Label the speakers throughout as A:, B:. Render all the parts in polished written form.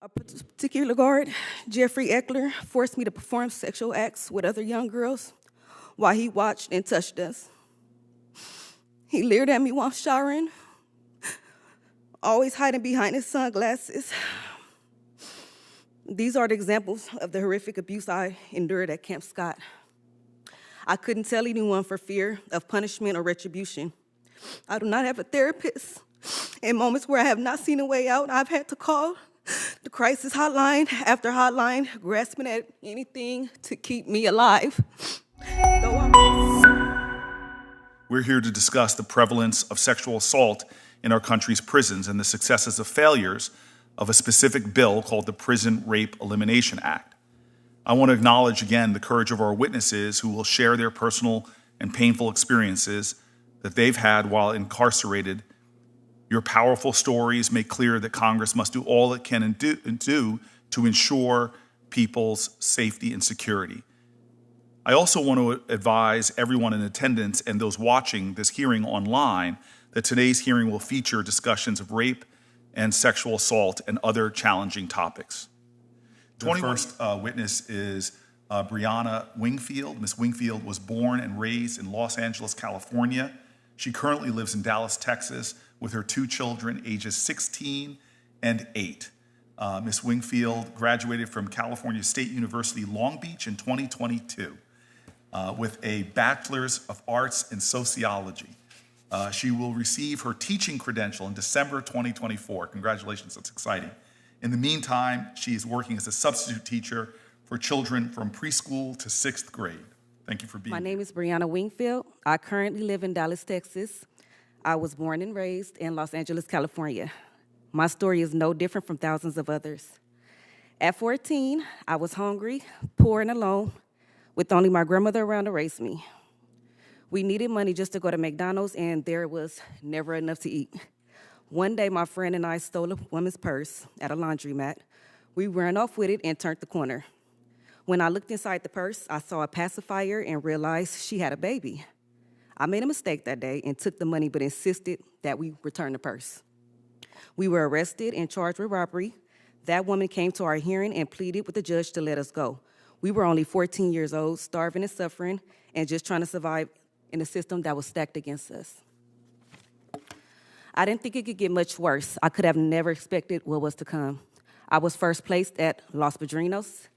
A: A particular guard, Jeffrey Eckler, forced me to perform sexual acts with other young girls while he watched and touched us. He leered at me while showering, always hiding behind his sunglasses. These are the examples of the horrific abuse I endured at Camp Scott. I couldn't tell anyone for fear of punishment or retribution. I do not have a therapist. In moments where I have not seen a way out, I've had to call the crisis hotline after hotline, grasping at anything to keep me alive.
B: We're here to discuss the prevalence of sexual assault in our country's prisons and the successes or failures of a specific bill called the Prison Rape Elimination Act. I want to acknowledge again the courage of our witnesses who will share their personal and painful experiences that they've had while incarcerated. Your powerful stories make clear that Congress must do all it can and do to ensure people's safety and security. I also want to advise everyone in attendance and those watching this hearing online that today's hearing will feature discussions of rape and sexual assault and other challenging topics. The first witness is Brianna Wingfield. Ms. Wingfield was born and raised in Los Angeles, California. She currently lives in Dallas, Texas, with her two children, ages 16 and 8. Ms. Wingfield graduated from California State University, Long Beach in 2022 with a Bachelor's of Arts in Sociology. She will receive her teaching credential in December 2024. Congratulations, that's exciting. In the meantime, she is working as a substitute teacher for children from preschool to 6th grade. Thank you for being here.
A: My name is Brianna Wingfield. I currently live in Dallas, Texas. I was born and raised in Los Angeles, California. My story is no different from thousands of others. At 14, I was hungry, poor, and alone, with only my grandmother around to raise me. We needed money just to go to McDonald's, and there was never enough to eat. One day, my friend and I stole a woman's purse at a laundromat. We ran off with it and turned the corner. When I looked inside the purse, I saw a pacifier and realized she had a baby. I made a mistake that day and took the money, but insisted that we return the purse. We were arrested and charged with robbery. That woman came to our hearing and pleaded with the judge to let us go. We were only 14 years old, starving and suffering, and just trying to survive in a system that was stacked against us. I didn't think it could get much worse. I could have never expected what was to come. I was first placed at Los Padrinos.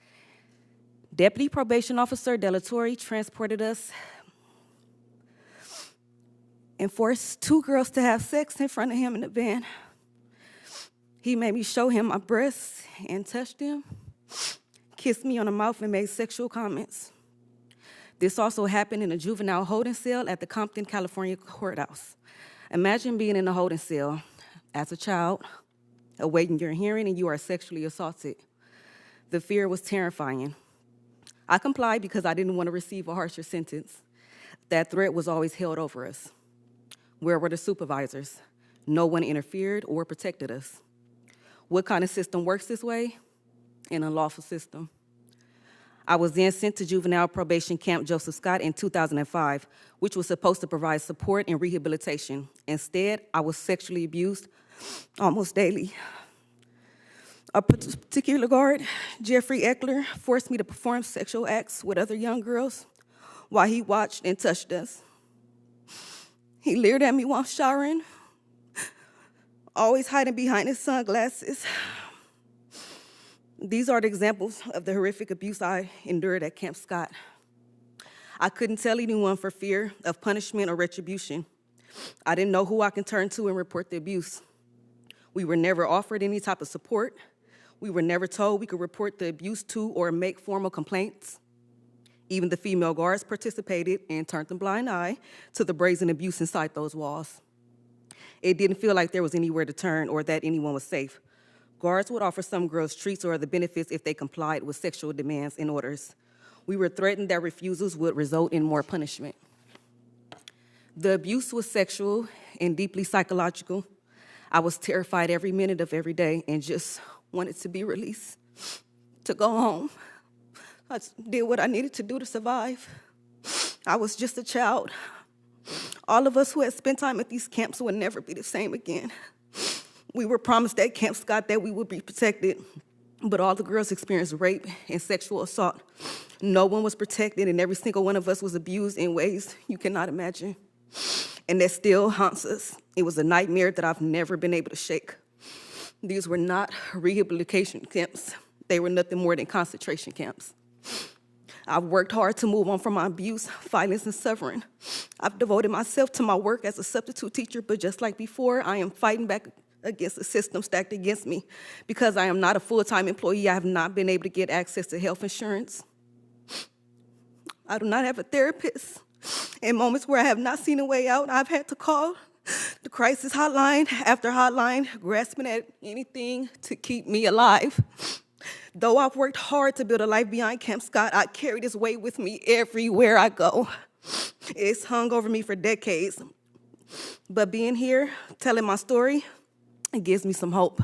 A: Deputy Probation Officer Delatorre transported us and forced two girls to have sex in front of him in the van. He made me show him my breasts and touched them, kissed me on the mouth, and made sexual comments. This also happened in a juvenile holding cell at the Compton, California courthouse. Imagine being in a holding cell as a child, awaiting your hearing, and you are sexually assaulted. The fear was terrifying. I complied because I didn't want to receive a harsher sentence. That threat was always held over us. Where were the supervisors? No one interfered or protected us. What kind of system works this way? An unlawful system. I was then sent to juvenile probation camp Joseph Scott in 2005, which was supposed to provide support and rehabilitation. Instead, I was sexually abused almost daily. A particular guard, Jeffrey Eckler, forced me to perform sexual acts with other young girls while he watched and touched us. He leered at me while showering, always hiding behind his sunglasses. These are the examples of the horrific abuse I endured at Camp Scott. I couldn't tell anyone for fear of punishment or retribution. I didn't know who I could turn to and report the abuse. We were never offered any type of support. We were never told we could report the abuse to or make formal complaints. Even the female guards participated and turned a blind eye to the brazen abuse inside those walls. It didn't feel like there was anywhere to turn or that anyone was safe. Guards would offer some girls treats or other benefits if they complied with sexual demands and orders. We were threatened that refusals would result in more punishment. The abuse was sexual and deeply psychological. I was terrified every minute of every day and just wanted to be released, to go home. I did what I needed to do to survive. I was just a child. All of us who had spent time at these camps would never be the same again. We were promised at Camp Scott that we would be protected, but all the girls experienced rape and sexual assault. No one was protected, and every single one of us was abused in ways you cannot imagine. And that still haunts us. It was a nightmare that I've never been able to shake. These were not rehabilitation camps. They were nothing more than concentration camps. I've worked hard to move on from my abuse, violence, and suffering. I've devoted myself to my work as a substitute teacher, but just like before, I am fighting back against the system stacked against me. Because I am not a full-time employee, I have not been able to get access to health insurance. I do not have a therapist. In moments where I have not seen a way out, I've had to call the crisis hotline after hotline, grasping at anything to keep me alive. Though I've worked hard to build a life beyond Camp Scott, I carry this weight with me everywhere I go. It's hung over me for decades. But being here, telling my story, it gives me some hope.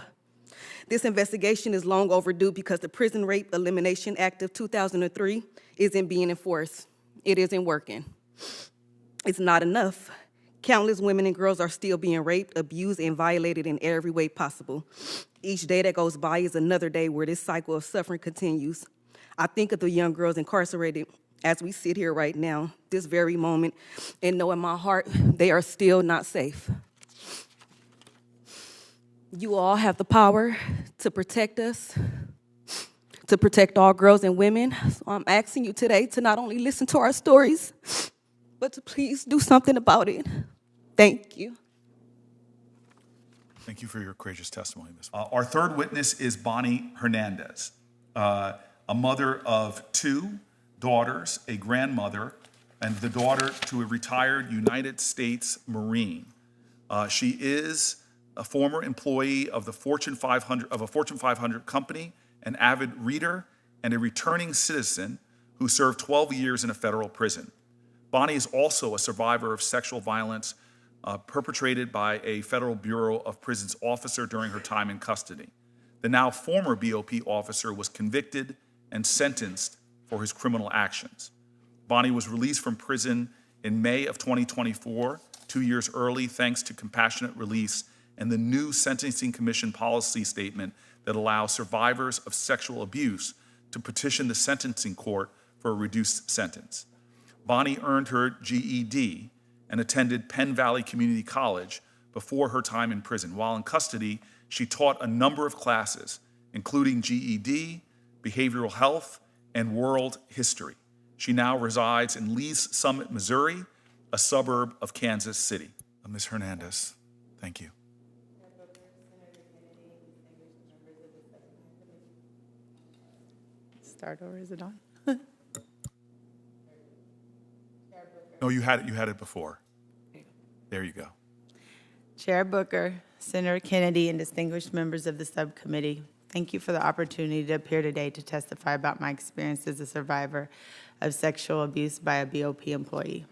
A: This investigation is long overdue because the Prison Rape Elimination Act of 2003 isn't being enforced. It isn't working. It's not enough. Countless women and girls are still being raped, abused, and violated in every way possible. Each day that goes by is another day where this cycle of suffering continues. I think of the young girls incarcerated as we sit here right now, this very moment, and know in my heart they are still not safe. You all have the power to protect us, to protect all girls and women. So I'm asking you today to not only listen to our stories, but to please do something about it. Thank you.
B: Thank you for your courageous testimony, Ms. Our third witness is Bonnie Hernandez, a mother of two daughters, a grandmother, and the daughter to a retired United States Marine. She is a former employee of the Fortune 500 company, an avid reader, and a returning citizen who served 12 years in a federal prison. Bonnie is also a survivor of sexual violence perpetrated by a Federal Bureau of Prisons officer during her time in custody. The now former BOP officer was convicted and sentenced for his criminal actions. Bonnie was released from prison in May of 2024, 2 years early, thanks to compassionate release and the new Sentencing Commission policy statement that allows survivors of sexual abuse to petition the sentencing court for a reduced sentence. Bonnie earned her GED and attended Penn Valley Community College before her time in prison. While in custody, she taught a number of classes, including GED, behavioral health, and world history. She now resides in Lee's Summit, Missouri, a suburb of Kansas City. Ms. Hernandez, thank you.
C: Start over, is it on?
B: No, you had it before. There you go.
C: Chair Booker, Senator Kennedy, and distinguished members of the subcommittee, thank you for the opportunity to appear today to testify about my experience as a survivor of sexual abuse by a BOP employee.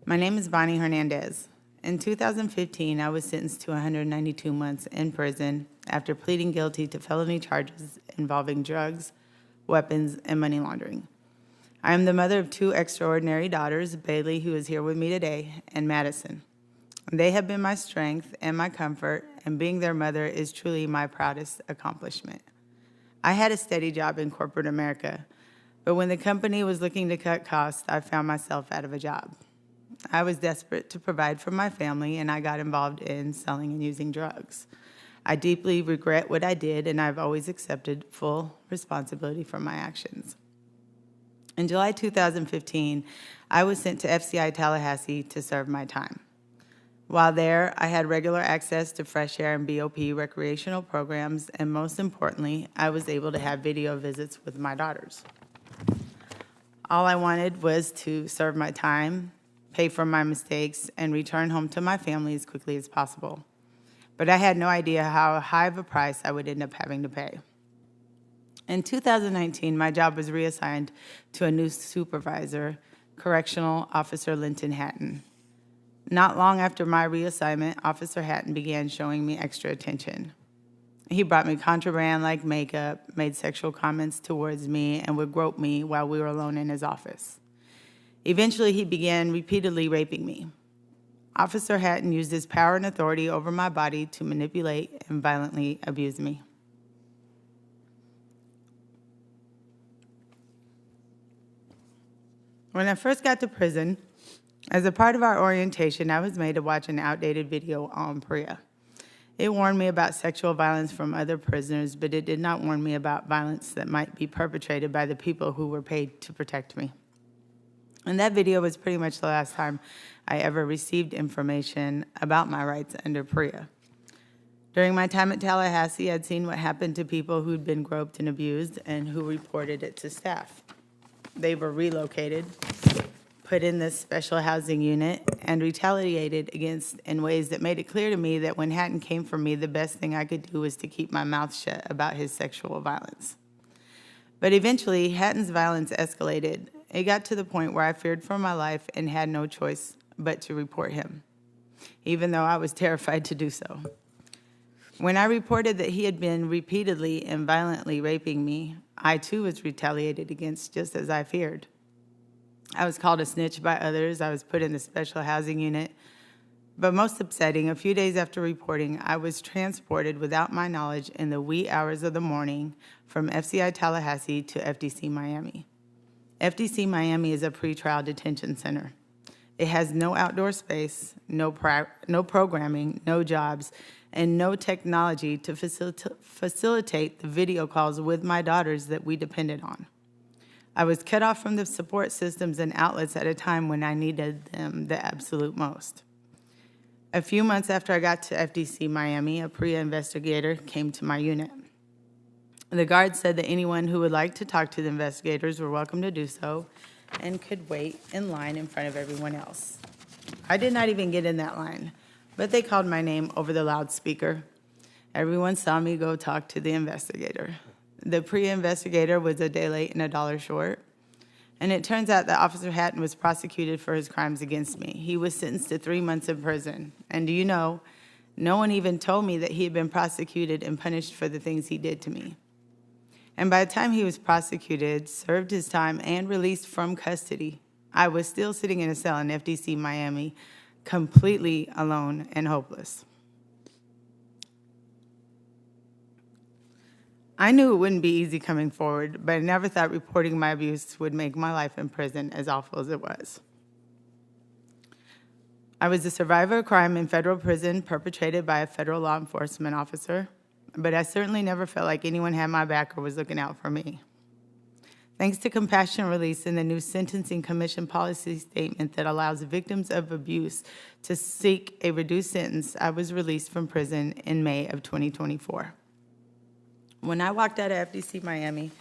C: My name is Bonnie Hernandez. In 2015, I was sentenced to 192 months in prison after pleading guilty to felony charges involving drugs, weapons, and money laundering. I am the mother of two extraordinary daughters, Bailey, who is here with me today, and Madison. They have been my strength and my comfort, and being their mother is truly my proudest accomplishment. I had a steady job in corporate America, but when the company was looking to cut costs, I found myself out of a job. I was desperate to provide for my family, and I got involved in selling and using drugs. I deeply regret what I did, and I've always accepted full responsibility for my actions. In July 2015, I was sent to FCI Tallahassee to serve my time. While there, I had regular access to fresh air and BOP recreational programs, and most importantly, I was able to have video visits with my daughters. All I wanted was to serve my time, pay for my mistakes, and return home to my family as quickly as possible. But I had no idea how high of a price I would end up having to pay. In 2019, my job was reassigned to a new supervisor, Correctional Officer Linton Hatton. Not long after my reassignment, Officer Hatton began showing me extra attention. He brought me contraband like makeup, made sexual comments towards me, and would grope me while we were alone in his office. Eventually, he began repeatedly raping me. Officer Hatton used his power and authority over my body to manipulate and violently abuse me. When I first got to prison, as a part of our orientation, I was made to watch an outdated video on PREA. It warned me about sexual violence from other prisoners, but it did not warn me about violence that might be perpetrated by the people who were paid to protect me. And that video was pretty much the last time I ever received information about my rights under PREA. During my time at Tallahassee, I'd seen what happened to people who'd been groped and abused and who reported it to staff. They were relocated, put in this special housing unit, and retaliated against in ways that made it clear to me that when Hatton came for me, the best thing I could do was to keep my mouth shut about his sexual violence. But eventually, Hatton's violence escalated. It got to the point where I feared for my life and had no choice but to report him, even though I was terrified to do so. When I reported that he had been repeatedly and violently raping me, I too was retaliated against just as I feared. I was called a snitch by others. I was put in the special housing unit. But most upsetting, a few days after reporting, I was transported without my knowledge in the wee hours of the morning from FCI Tallahassee to FDC Miami. FDC Miami is a pretrial detention center. It has no outdoor space, no programming, no jobs, and no technology to facilitate the video calls with my daughters that we depended on. I was cut off from the support systems and outlets at a time when I needed them the absolute most. A few months after I got to FDC Miami, a PREA investigator came to my unit. The guard said that anyone who would like to talk to the investigators were welcome to do so and could wait in line in front of everyone else. I did not even get in that line, but they called my name over the loudspeaker. Everyone saw me go talk to the investigator. The PREA investigator was a day late and $1 short. And it turns out that Officer Hatton was prosecuted for his crimes against me. He was sentenced to 3 months in prison. And do you know, no one even told me that he had been prosecuted and punished for the things he did to me. And by the time he was prosecuted, served his time, and released from custody, I was still sitting in a cell in FDC Miami, completely alone and hopeless. I knew it wouldn't be easy coming forward, but I never thought reporting my abuse would make my life in prison as awful as it was. I was a survivor of crime in federal prison perpetrated by a federal law enforcement officer, but I certainly never felt like anyone had my back or was looking out for me. Thanks to compassion release and the new Sentencing Commission policy statement that allows victims of abuse to seek a reduced sentence, I was released from prison in May of 2024. When I walked out of FDC Miami,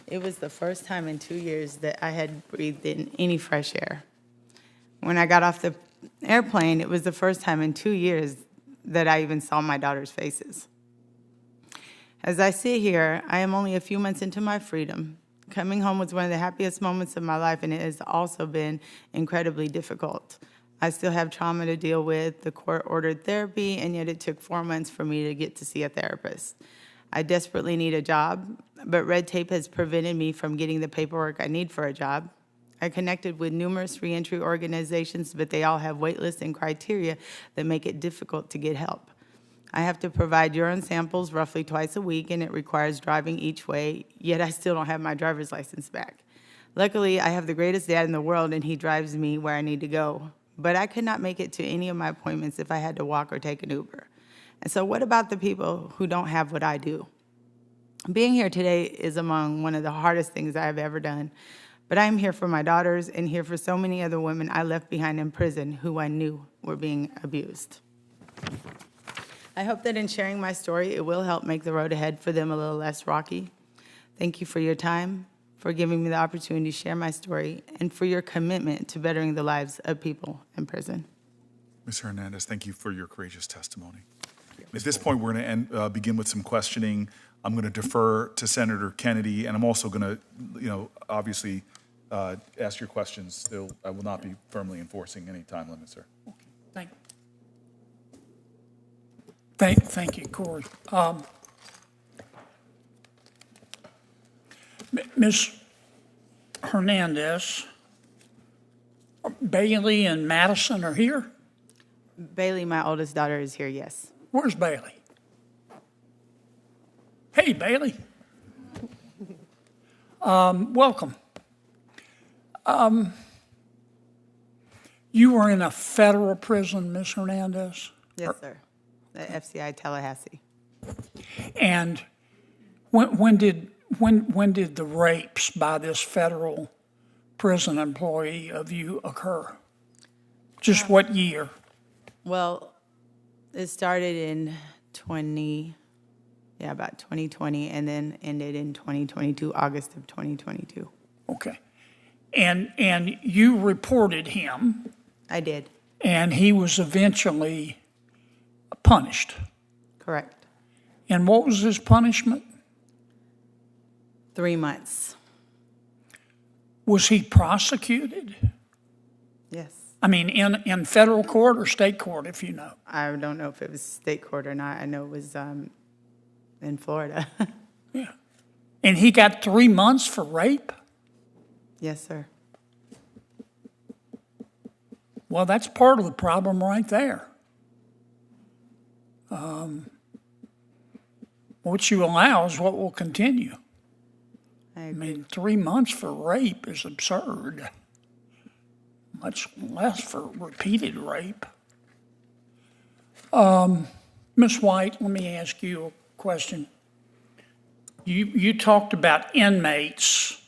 C: it was the first time in 2 years that I had breathed in any fresh air. When I got off the airplane, it was the first time in 2 years that I even saw my daughter's faces. As I sit here, I am only a few months into my freedom. Coming home was one of the happiest moments of my life, and it has also been incredibly difficult. I still have trauma to deal with, the court-ordered therapy, and yet it took 4 months for me to get to see a therapist. I desperately need a job, but red tape has prevented me from getting the paperwork I need for a job. I connected with numerous reentry organizations, but they all have wait lists and criteria that make it difficult to get help. I have to provide urine samples roughly twice a week, and it requires driving each way, yet I still don't have my driver's license back. Luckily, I have the greatest dad in the world, and he drives me where I need to go. But I could not make it to any of my appointments if I had to walk or take an Uber. And so what about the people who don't have what I do? Being here today is among one of the hardest things I have ever done. But I am here for my daughters and here for so many other women I left behind in prison who I knew were being abused. I hope that in sharing my story, it will help make the road ahead for them a little less rocky. Thank you for your time, for giving me the opportunity to share my story, and for your commitment to bettering the lives of people in prison.
B: Ms. Hernandez, thank you for your courageous testimony. At this point, we're going to begin with some questioning. I'm going to defer to Senator Kennedy, and I'm also going to, obviously ask your questions. I will not be firmly enforcing any time limits, sir.
D: Okay, thank you, Corey. Ms. Hernandez, Bailey and Madison are here?
C: Bailey, my oldest daughter, is here, yes.
D: Where's Bailey? Hey, Bailey. Welcome. You were in a federal prison, Ms. Hernandez?
C: Yes, sir. The FCI Tallahassee.
D: And when did the rapes by this federal prison employee of you occur? Just what year?
C: Well, it started in about 2020, and then ended in 2022, August of 2022.
D: Okay. And you reported him,
C: I did.
D: and he was eventually punished.
C: Correct.
D: And what was his punishment?
C: 3 months.
D: Was he prosecuted?
C: Yes.
D: I mean, in federal court or state court, if you know?
C: I don't know if it was state court or not. I know it was in Florida.
D: Yeah. And he got 3 months for rape?
C: Yes, sir.
D: Well, that's part of the problem right there. What you allow is what will continue.
C: I
D: I
C: agree.
D: mean, 3 months for rape is absurd, much less for repeated rape. Ms. White, let me ask you a question. You talked about inmates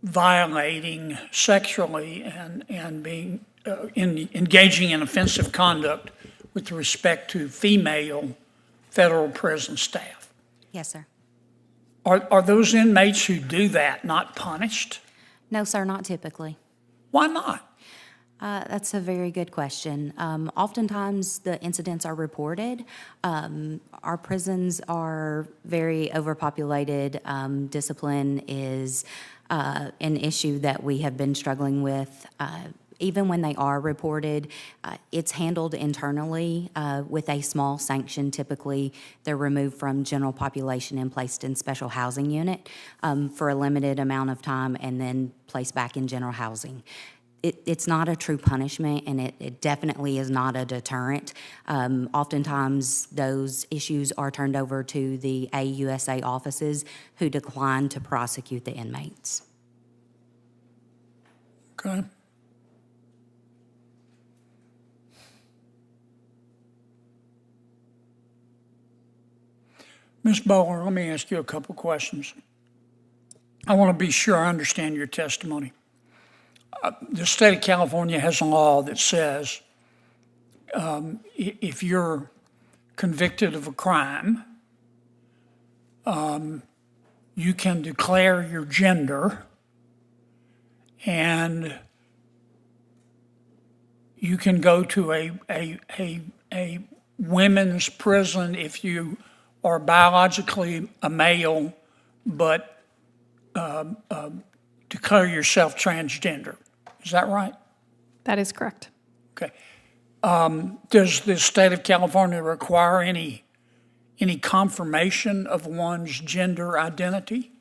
D: violating sexually and being engaging in offensive conduct with respect to female federal prison staff.
E: Yes, sir.
D: Are those inmates who do that not punished?
E: No, sir, not typically.
D: Why not?
E: That's a very good question. Oftentimes, the incidents are reported. Our prisons are very overpopulated. Discipline is an issue that we have been struggling with. Even when they are reported, it's handled internally with a small sanction. Typically, they're removed from general population and placed in special housing unit for a limited amount of time and then placed back in general housing. It's not a true punishment, and it definitely is not a deterrent. Oftentimes, those issues are turned over to the AUSA offices, who decline to prosecute the inmates.
D: Okay. Ms. Bowler, let me ask you a couple questions. I want to be sure I understand your testimony. The state of California has a law that says if you're convicted of a crime, you can declare your gender and you can go to a women's prison if you are biologically a male but declare yourself transgender. Is that right?
F: That is correct.
D: Okay. Does the state of California require any confirmation of one's gender identity?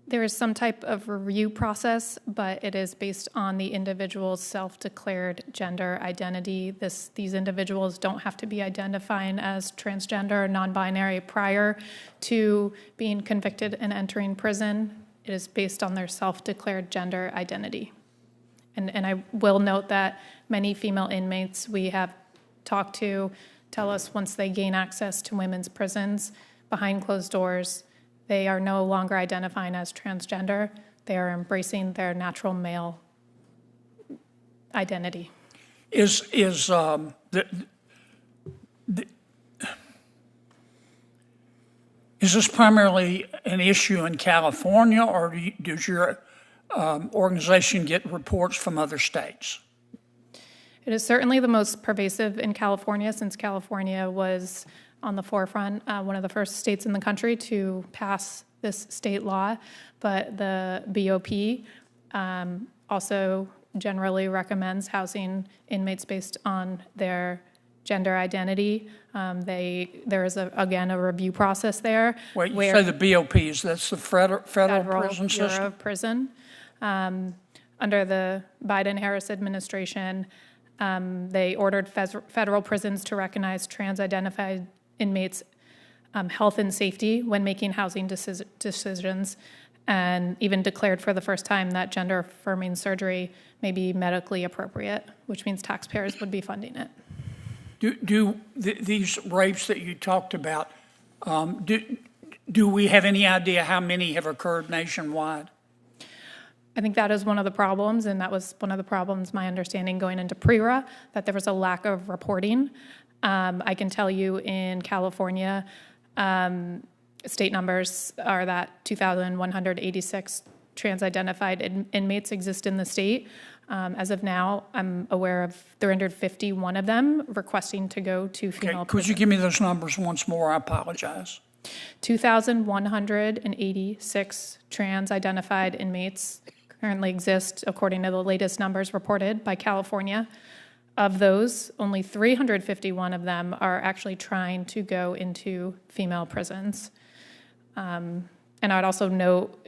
F: There is some type of review process, but it is based on the individual's self-declared gender identity. These individuals don't have to be identifying as transgender or non-binary prior to being convicted and entering prison. It is based on their self-declared gender identity. And I will note that many female inmates we have talked to tell us once they gain access to women's prisons behind closed doors, they are no longer identifying as transgender. They are embracing their natural male identity.
D: Is this primarily an issue in California, or does your organization get reports from other states?
F: It is certainly the most pervasive in California, since California was on the forefront, one of the first states in the country to pass this state law. But the BOP also generally recommends housing inmates based on their gender identity. There is, again, a review process there.
D: Wait, you say the BOPs, that's the federal prison
F: Bureau
D: system?
F: of Prison. Under the Biden-Harris administration, they ordered federal prisons to recognize trans-identified inmates' health and safety when making housing decisions. and even declared for the first time that gender-affirming surgery may be medically appropriate, which means taxpayers would be funding it.
D: These rapes that you talked about, do we have any idea how many have occurred nationwide?
F: I think that is one of the problems, and that was one of the problems, my understanding, going into PREA, that there was a lack of reporting. I can tell you in California, state numbers are that 2,186 trans-identified inmates exist in the state. As of now, I'm aware of 351 of them requesting to go to female
D: Could you give me those numbers once more? I apologize.
F: 2,186 trans-identified inmates currently exist, according to the latest numbers reported by California. Of those, only 351 of them are actually trying to go into female prisons. And I would also note,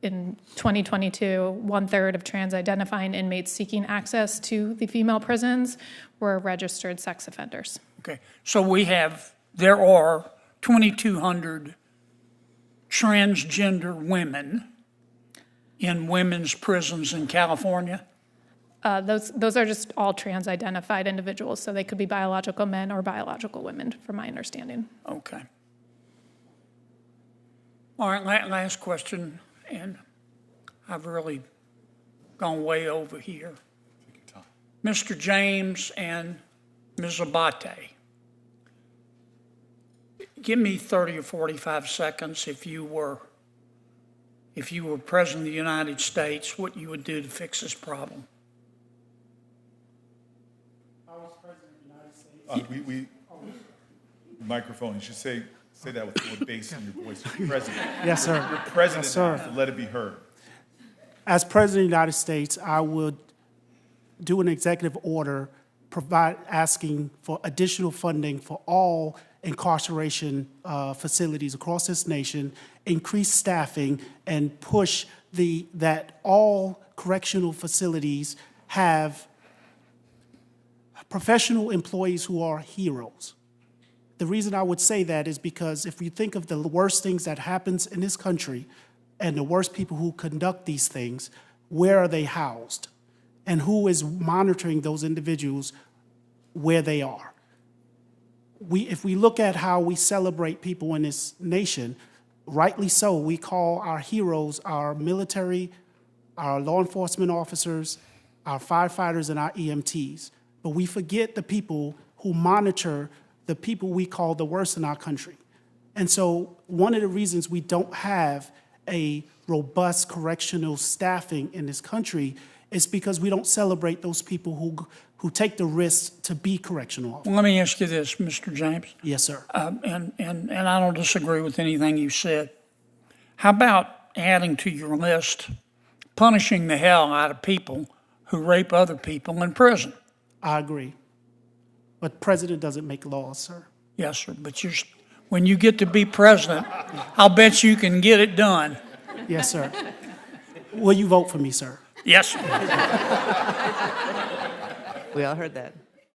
F: in 2022, 1/3 of trans-identifying inmates seeking access to the female prisons were registered sex offenders.
D: Okay, so there are 2,200 transgender women in women's prisons in California?
F: Those are just all trans-identified individuals, so they could be biological men or biological women, from my understanding.
D: Okay. All right, last question, and I've really gone way over here.
B: Take your time.
D: Mr. James and Ms. Abate, give me 30 or 45 seconds if you were President of the United States, what you would do to fix this problem.
G: I was President of the United States.
B: Microphone, you should say that with more bass in your voice. You're president.
G: Yes, sir.
B: You're president,
G: Yes, sir.
B: so let it be heard.
G: As President of the United States, I would do an executive order asking for additional funding for all incarceration facilities across this nation, increase staffing, and push that all correctional facilities have professional employees who are heroes. The reason I would say that is because if we think of the worst things that happens in this country and the worst people who conduct these things, where are they housed? And who is monitoring those individuals where they are? If we look at how we celebrate people in this nation, rightly so, we call our heroes our military, our law enforcement officers, our firefighters, and our EMTs. But we forget the people who monitor the people we call the worst in our country. And so one of the reasons we don't have a robust correctional staffing in this country is because we don't celebrate those people who take the risk to be correctional officers.
D: Well, let me ask you this, Mr. James.
G: Yes, sir.
D: And I don't disagree with anything you said. How about adding to your list punishing the hell out of people who rape other people in prison?
G: I agree. But the president doesn't make laws, sir.
D: Yes, sir. But when you get to be president, I'll bet you can get it done.
G: Yes, sir. Will you vote for me, sir?
D: Yes, sir.
H: We all heard that.